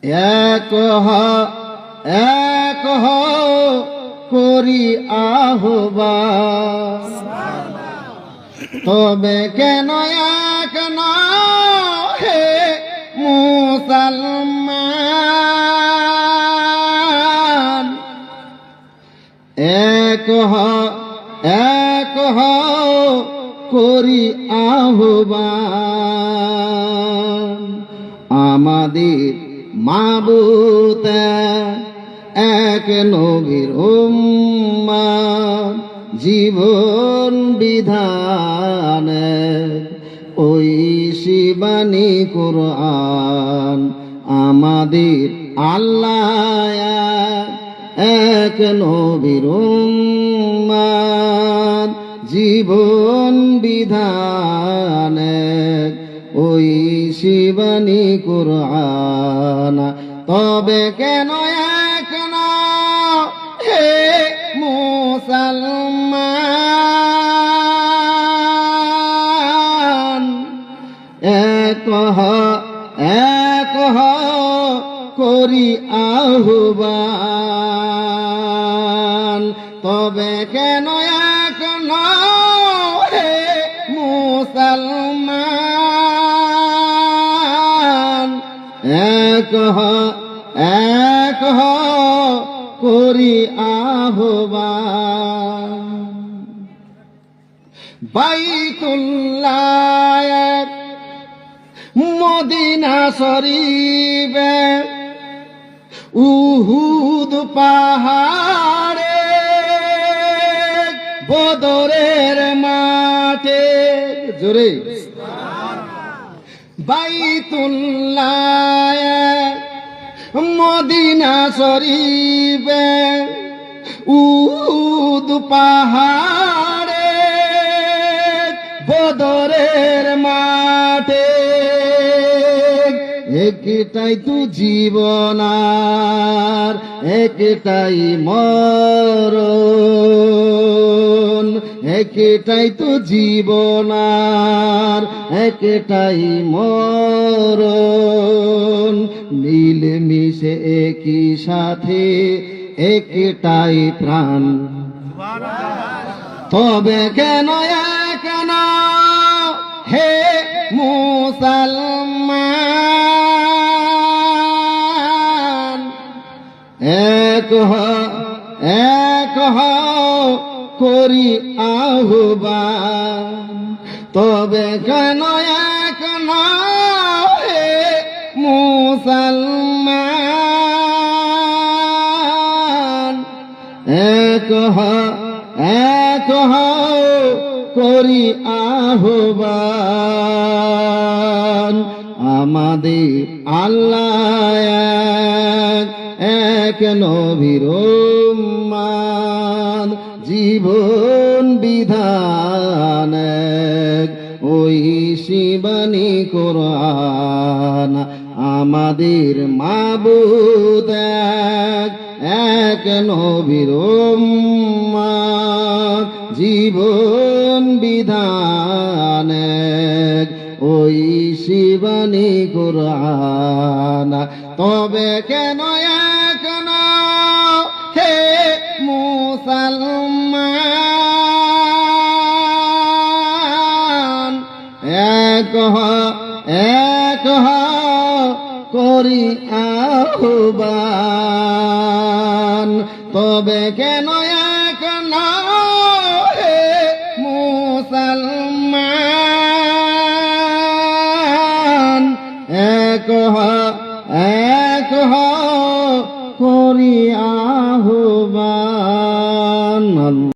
এক করি আহ্বান, তবে কেন এক না হে মুসলমান। এক করি আহ্বান, আমাদের মাবুদ এক নবীর উম্মত, জীবন বিধান ওই শিবানী কুরআন। আমাদের আল্লাহ এক নবীর উম্মত, জীবন বিধান ওই শিবানী কুরআন। তবে কেন এক না হে মুসলমান। এক করি আহ্বান, তবে কেন এক না হে মুসলমান। এক করি আহ্বান, বাইতুল্লাহ মদিনা শরীফে উহুদ পাহাড়ে বদরের মাঠে, জোরে বাইতুল্লাহ মদিনা শরীফে উহুদ পাহাড়ে বদরের মাঠে। একটাই তু জীবন আর একটাই মরণ, একটাই তু জীবন আর একটাই মরণ। মিলেমিশে একই সাথে একটাই প্রাণ, তবে কেন এক না হে মুসলমান। এক করি আহ্বান, তবে কেন এক না হে মুসলমান। এক করি আহ্বান, আমাদের আল্লাহ এক নবীর উম্মত, জীবন বিধান ওই শিবানী কুরআন। আমাদের মাবুদ এক নবীর উম্মত, জীবন বিধান ওই শিবানী কুরআন। তবে কেন এক না হে মুসলমান। এক করি আহ্বান, তবে কেন এক না হে মুসলমান। এক করি আহ্বান।